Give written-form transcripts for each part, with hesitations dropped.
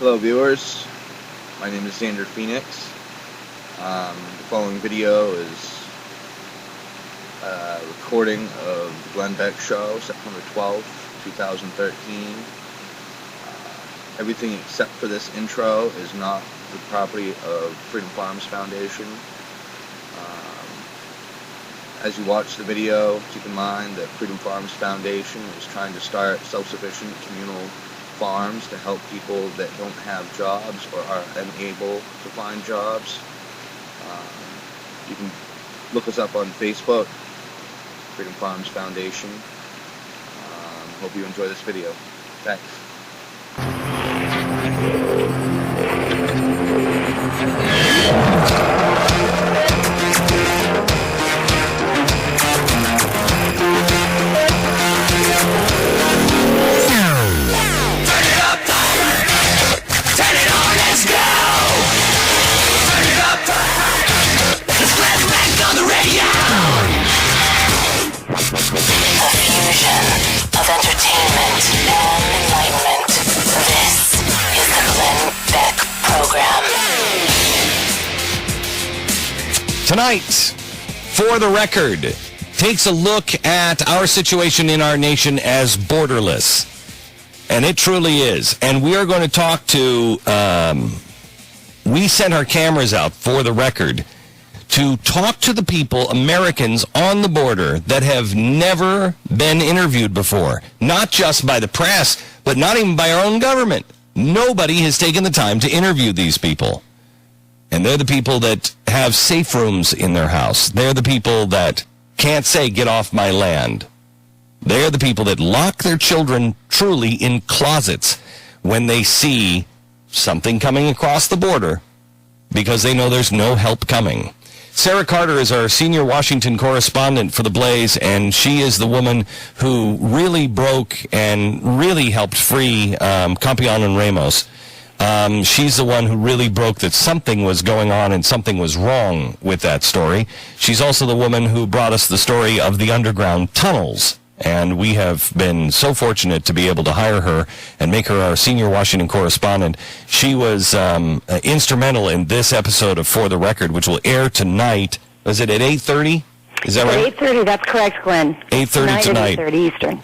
Hello viewers, my name is Xander Phoenix. The following video is a recording of the Glenn Beck show, September 12th, 2013. Everything except for this intro is not the property of Freedom Farms Foundation. As you watch the video, keep in mind that Freedom Farms Foundation is trying to start self-sufficient communal farms to help people that don't have jobs or are unable to find jobs. You can look us up on Facebook, Freedom Farms Foundation. Hope you enjoy this video. Thanks. Of entertainment and enlightenment. This is the Glenn Beck Program. Tonight, For the Record, takes a look at our situation in our nation as borderless. And it truly is. And we are going to talk to, we sent our cameras out for the record to talk to the people, Americans on the border, that have never been interviewed before. Not just by the press, but not even by our own government. Nobody has taken the time to interview these people. And they're the people that have safe rooms in their house. They're the people that can't say, get off my land. They're the people that lock their children truly in closets when they see something coming across the border because they know there's no help coming. Sarah Carter is our senior Washington correspondent for The Blaze, and she is the woman who really broke and really helped free Campion and Ramos. She's the one who really broke that something was going on and something was wrong with that story. She's also the woman who brought us the story of the underground tunnels. And we have been so fortunate to be able to hire her and make her our senior Washington correspondent. She was instrumental in this episode of For the Record, which will air tonight. Is it at 8:30? Is that right? 8:30, that's correct, Glenn. 8:30 tonight. 8:30 Eastern.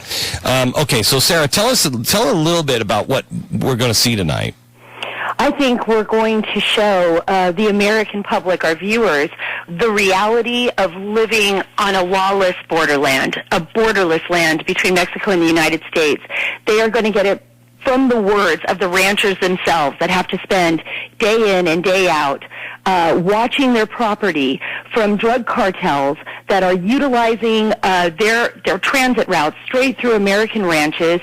Okay, so Sarah, tell a little bit about what we're going to see tonight. I think we're going to show the American public, our viewers, the reality of living on a lawless borderland, a borderless land between Mexico and the United States. They are going to get it from the words of the ranchers themselves that have to spend day in and day out watching their property from drug cartels that are utilizing their transit routes straight through American ranches,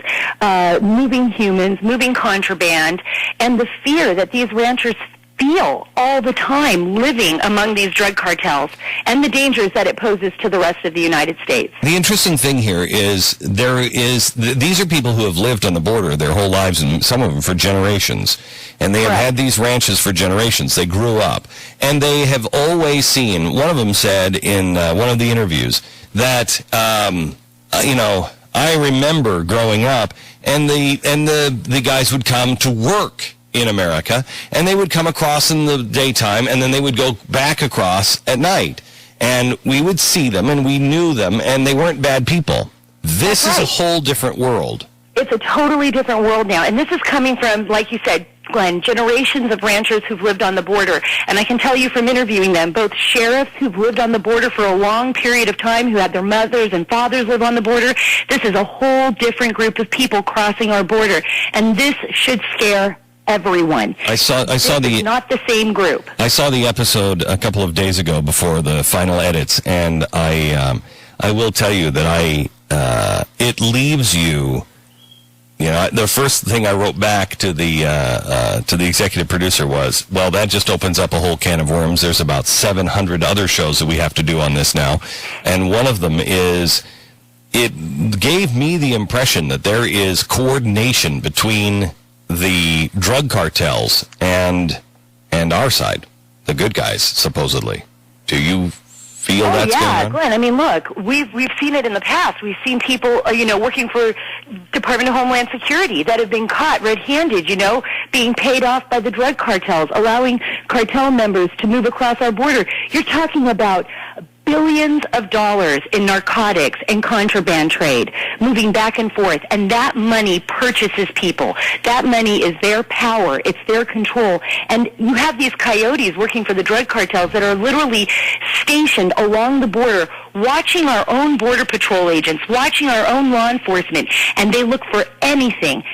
moving humans, moving contraband, and the fear that these ranchers feel all the time living among these drug cartels and the dangers that it poses to the rest of the United States. The interesting thing here is these are people who have lived on the border their whole lives, and some of them for generations. And they have had these ranches for generations. They grew up. And they have always seen, one of them said in one of the interviews, that, I remember growing up, and the guys would come to work in America, and they would come across in the daytime, and then they would go back across at night. And we would see them, and we knew them, and they weren't bad people. This is a whole different world. It's a totally different world now. And this is coming from, like you said, Glenn, generations of ranchers who've lived on the border. And I can tell you from interviewing them, both sheriffs who've lived on the border for a long period of time, who had their mothers and fathers live on the border. This is a whole different group of people crossing our border. And this should scare everyone. I saw not the same group. I saw the episode a couple of days ago before the final edits, and I will tell you that it leaves you. The first thing I wrote back to the executive producer was, well, that just opens up a whole can of worms. There's about 700 other shows that we have to do on this now, and one of them is. It gave me the impression that there is coordination between the drug cartels and our side, the good guys, supposedly. Do you feel that's going on? Glenn, I mean, look, we've seen it in the past. We've seen people, working for Department of Homeland Security that have been caught red-handed, being paid off by the drug cartels, allowing cartel members to move across our border. You're talking about billions of dollars in narcotics and contraband trade moving back and forth, and that money purchases people. That money is their power. It's their control. And you have these coyotes working for the drug cartels that are literally stationed along the border, watching our own Border Patrol agents, watching our own law enforcement, and they look for anything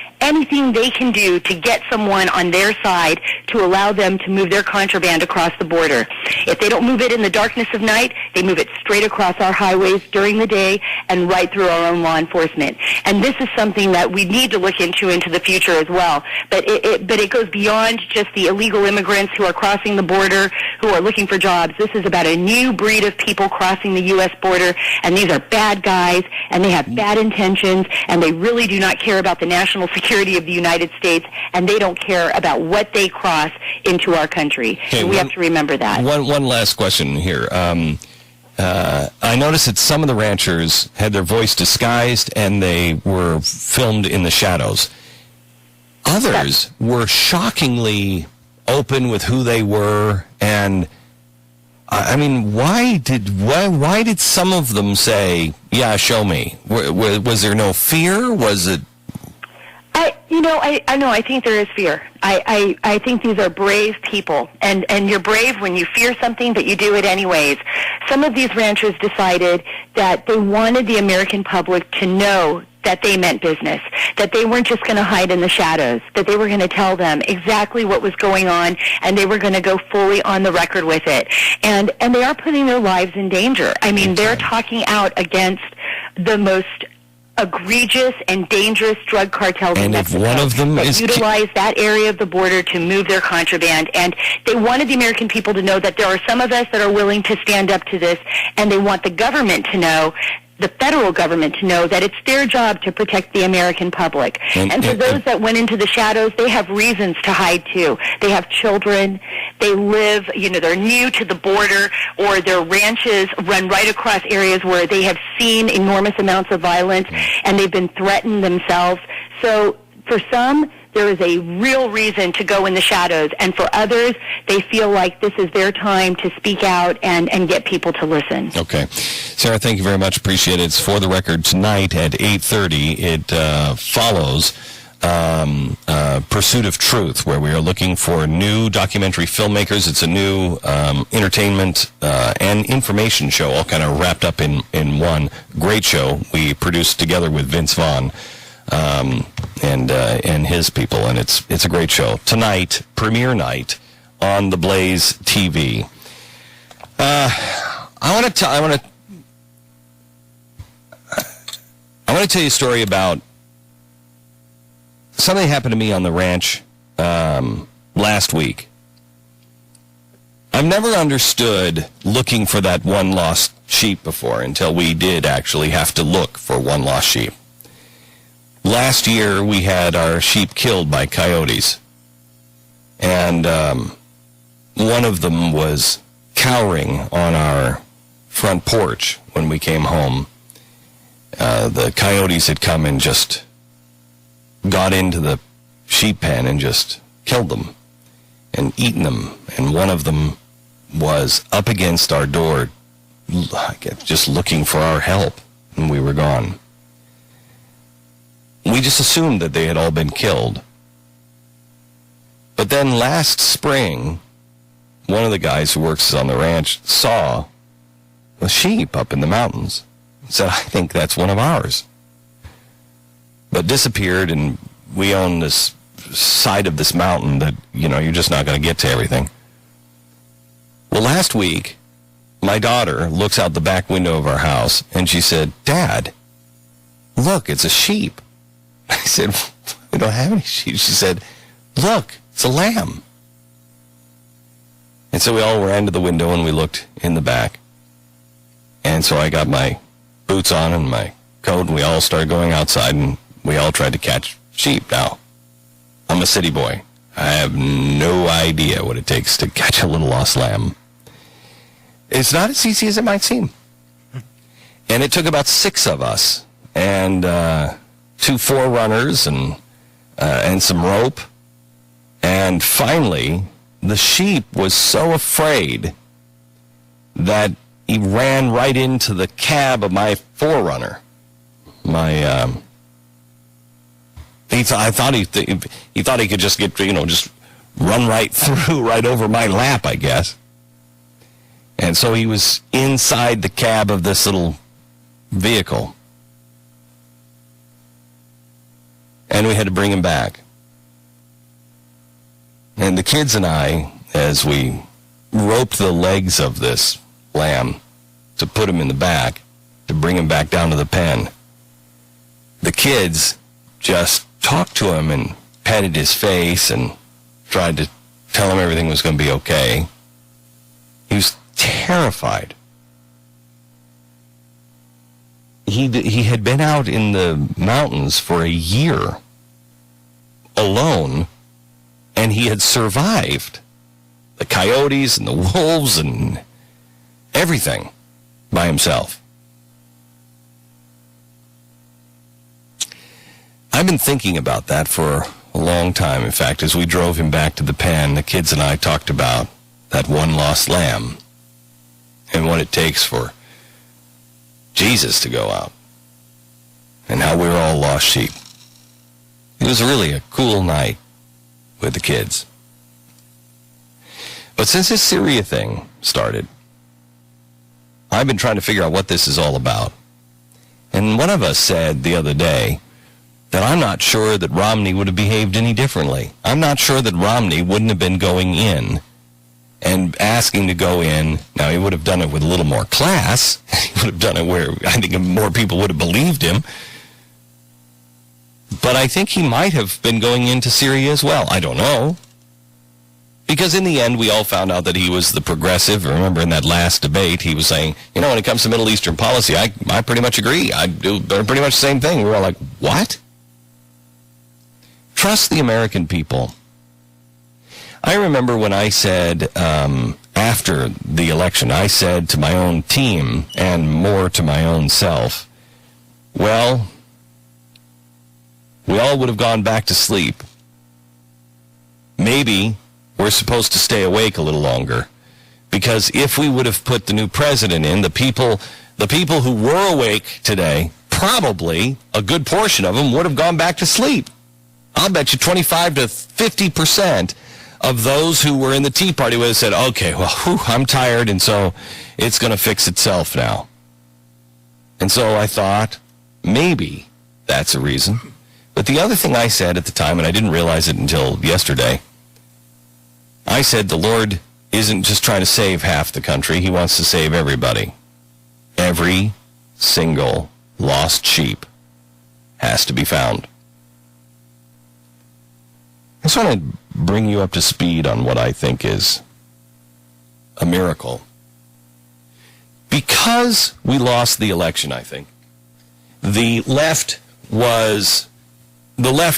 they can do to get someone on their side to allow them to move their contraband across the border. If they don't move it in the darkness of night, they move it straight across our highways during the day and right through our own law enforcement. And this is something that we need to look into the future as well. But it goes beyond just the illegal immigrants who are crossing the border, who are looking for jobs. This is about a new breed of people crossing the U.S. border, and these are bad guys, and they have bad intentions, and they really do not care about the national security of the United States, and they don't care about what they cross into our country. Okay, and we have to remember that. One last question here. I noticed that some of the ranchers had their voice disguised and they were filmed in the shadows. Others were shockingly open with who they were, and I mean, why did some of them say, "Yeah, show me"? Was there no fear? Was it? I think there is fear. I think these are brave people, and you're brave when you fear something, but you do it anyways. Some of these ranchers decided that they wanted the American public to know that they meant business, that they weren't just going to hide in the shadows, that they were going to tell them exactly what was going on, and they were going to go fully on the record with it. And they are putting their lives in danger. I mean, they're talking out against the most egregious and dangerous drug cartels in Mexico, if one of them that utilize that area of the border to move their contraband. And they wanted the American people to know that there are some of us that are willing to stand up to this, and they want the government to know, the federal government to know, that it's their job to protect the American public. And for those that went into the shadows, they have reasons to hide too. They have children, they live, they're new to the border, or their ranches run right across areas where they have seen enormous amounts of violence and they've been threatened themselves. So for some, there is a real reason to go in the shadows, and for others, they feel like this is their time to speak out and get people to listen. Okay. Sarah, thank you very much. Appreciate it. It's For the Record tonight at 8:30. It follows Pursuit of Truth, where we are looking for new documentary filmmakers. It's a new entertainment and information show, all kind of wrapped up in one. Great show we produced together with Vince Vaughn. And his people, and it's a great show tonight, premiere night on the Blaze TV. I want to tell you a story about something that happened to me on the ranch last week. I've never understood looking for that one lost sheep before until we did actually have to look for one lost sheep. Last year, we had our sheep killed by coyotes, and one of them was cowering on our front porch when we came home. The coyotes had come and just got into the sheep pen and just killed them and eaten them, and one of them was up against our door just looking for our help, and we were gone. We just assumed that they had all been killed. But then last spring, one of the guys who works on the ranch saw a sheep up in the mountains. Said, "I think that's one of ours." But disappeared, and we own this side of this mountain that, you're just not going to get to everything. Well, last week, my daughter looks out the back window of our house, and she said, "Dad, look, it's a sheep." I said, "We don't have any sheep." She said, "Look, it's a lamb." And so we all ran to the window and we looked in the back. And so I got my boots on and my coat, and we all started going outside, and we all tried to catch sheep. Now, I'm a city boy. I have no idea what it takes to catch a little lost lamb. It's not as easy as it might seem. And it took about 6 of us, and 2 forerunners and some rope, And finally, the sheep was so afraid that he ran right into the cab of my 4Runner. He thought he could just get, just run right through, right over my lap, I guess. And so he was inside the cab of this little vehicle. And we had to bring him back. And the kids and I, as we roped the legs of this lamb to put him in the back, to bring him back down to the pen, the kids just talked to him and petted his face and tried to tell him everything was going to be okay. He was terrified. He had been out in the mountains for a year alone, and he had survived the coyotes and the wolves and everything by himself. I've been thinking about that for a long time. In fact, as we drove him back to the pen, the kids and I talked about that one lost lamb and what it takes for Jesus to go out and how we're all lost sheep. It was really a cool night with the kids. But since this Syria thing started, I've been trying to figure out what this is all about. And one of us said the other day that I'm not sure that Romney would have behaved any differently. I'm not sure that Romney wouldn't have been going in and asking to go in. Now, he would have done it with a little more class. He would have done it where I think more people would have believed him. But I think he might have been going into Syria as well. I don't know. Because in the end, we all found out that he was the progressive. Remember, in that last debate, he was saying, when it comes to Middle Eastern policy, I pretty much agree. I do pretty much the same thing. We were all like, what? Trust the American people. I remember when I said, after the election, I said to my own team and more to my own self, well, we all would have gone back to sleep. Maybe we're supposed to stay awake a little longer, because if we would have put the new president in, the people who were awake today, probably a good portion of them would have gone back to sleep. I'll bet you 25 to 50% of those who were in the Tea Party would have said, okay, well, I'm tired, and so it's going to fix itself now. And so I thought, maybe that's a reason. But the other thing I said at the time, and I didn't realize it until yesterday, I said the Lord isn't just trying to save half the country. He wants to save everybody. Every single lost sheep has to be found. I just want to bring you up to speed on what I think is a miracle. Because we lost the election, I think, the left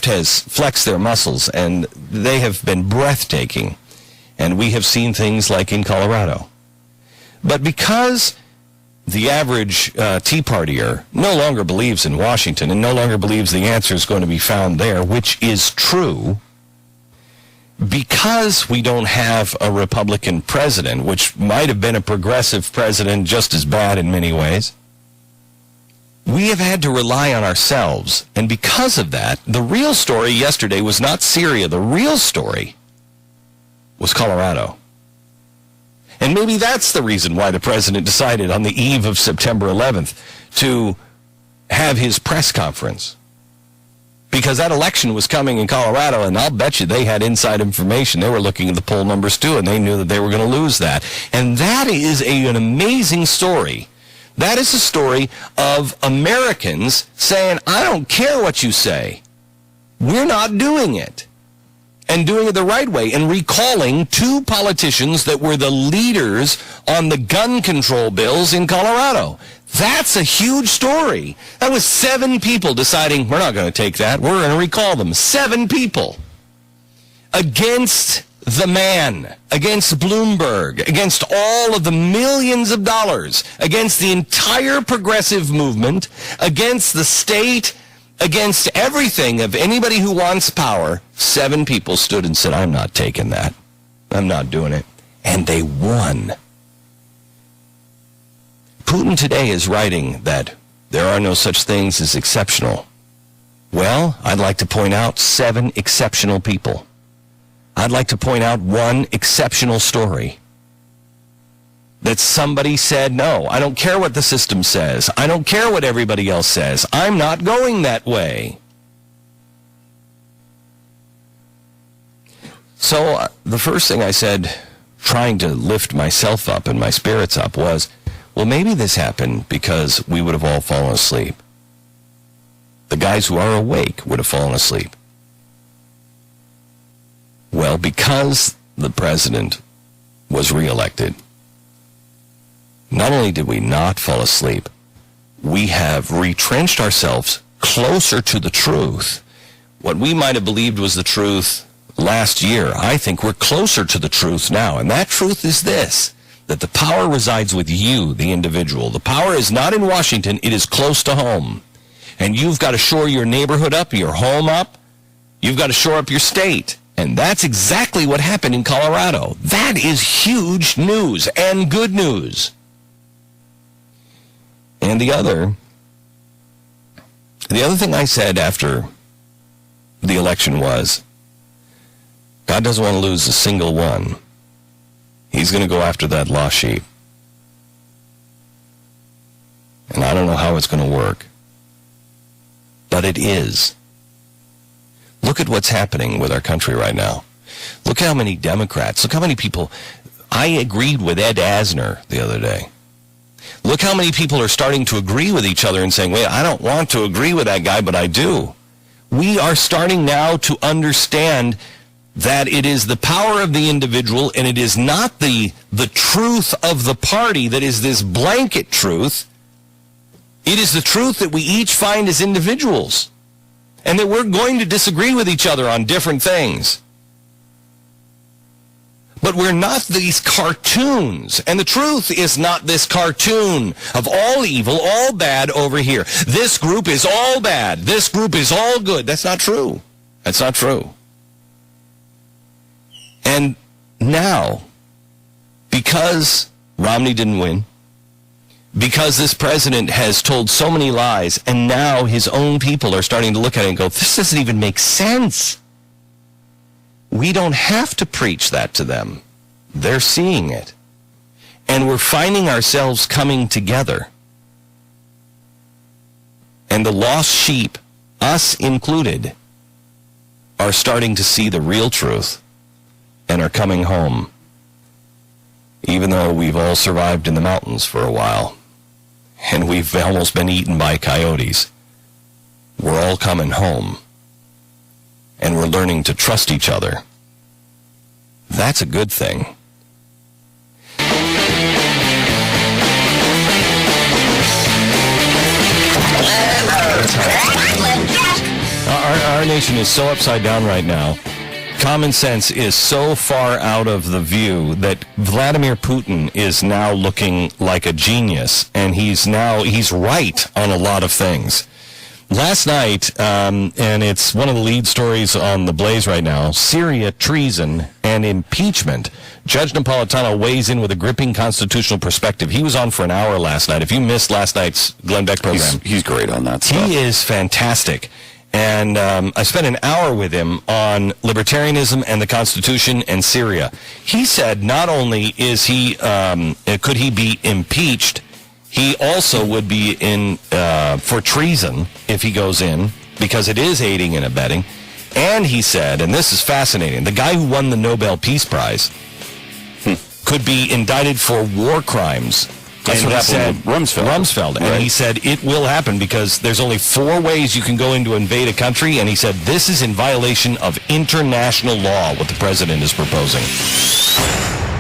has flexed their muscles, and they have been breathtaking. And we have seen things like in Colorado. But because the average Tea Partier no longer believes in Washington and no longer believes the answer is going to be found there, which is true, because we don't have a Republican president, which might have been a progressive president just as bad in many ways, we have had to rely on ourselves. And because of that, the real story yesterday was not Syria. The real story was Colorado. And maybe that's the reason why the president decided on the eve of September 11th to have his press conference. Because that election was coming in Colorado, and I'll bet you they had inside information. They were looking at the poll numbers too, and they knew that they were going to lose that. And that is an amazing story. That is a story of Americans saying, I don't care what you say. We're not doing it. And doing it the right way, and recalling two politicians that were the leaders on the gun control bills in Colorado. That's a huge story. That was 7 people deciding, we're not going to take that. We're going to recall them. 7 people. Against the man. Against Bloomberg. Against all of the millions of dollars. Against the entire progressive movement. Against the state against everything of anybody who wants power, 7 people stood and said, I'm not taking that. I'm not doing it. And they won. Putin today is writing that there are no such things as exceptional. Well, I'd like to point out 7 exceptional people. I'd like to point out 1 exceptional story. That somebody said, no, I don't care what the system says. I don't care what everybody else says. I'm not going that way. So the first thing I said, trying to lift myself up and my spirits up, was, well, maybe this happened because we would have all fallen asleep. The guys who are awake would have fallen asleep. Well, because the president was reelected, not only did we not fall asleep, we have retrenched ourselves closer to the truth. What we might have believed was the truth last year, I think we're closer to the truth now. And that truth is this, that the power resides with you, the individual. The power is not in Washington, it is close to home. And you've got to shore your neighborhood up, your home up. You've got to shore up your state. And that's exactly what happened in Colorado. That is huge news and good news. And the other thing I said after the election was, God doesn't want to lose a single one. He's going to go after that lost sheep. And I don't know how it's going to work. But it is. Look at what's happening with our country right now. Look how many Democrats, look how many people. I agreed with Ed Asner the other day. Look how many people are starting to agree with each other and saying, wait, I don't want to agree with that guy, but I do. We are starting now to understand that it is the power of the individual and it is not the truth of the party that is this blanket truth. It is the truth that we each find as individuals and that we're going to disagree with each other on different things. But we're not these cartoons. And the truth is not this cartoon of all evil, all bad over here. This group is all bad. This group is all good. That's not true. That's not true. And now, because Romney didn't win, because this president has told so many lies, and now his own people are starting to look at it and go, this doesn't even make sense. We don't have to preach that to them. They're seeing it. And we're finding ourselves coming together. And the lost sheep, us included, are starting to see the real truth and are coming home. Even though we've all survived in the mountains for a while, and we've almost been eaten by coyotes, we're all coming home. And we're learning to trust each other. That's a good thing. Our nation is so upside down right now. Common sense is so far out of the view that Vladimir Putin is now looking like a genius, and he's right on a lot of things. Last night, and it's one of the lead stories on The Blaze right now, Syria, treason, and impeachment. Judge Napolitano weighs in with a gripping constitutional perspective. He was on for an hour last night. If you missed last night's Glenn Beck program, he's great on that stuff. He is fantastic. And I spent an hour with him on libertarianism and the Constitution and Syria. He said not only is he could he be impeached, he also would be in for treason if he goes in, because it is aiding and abetting. And he said, and this is fascinating, the guy who won the Nobel Peace Prize could be indicted for war crimes. That's what happened with Rumsfeld. And he said it will happen because there's only 4 ways you can go in to invade a country. And he said this is in violation of international law, what the president is proposing.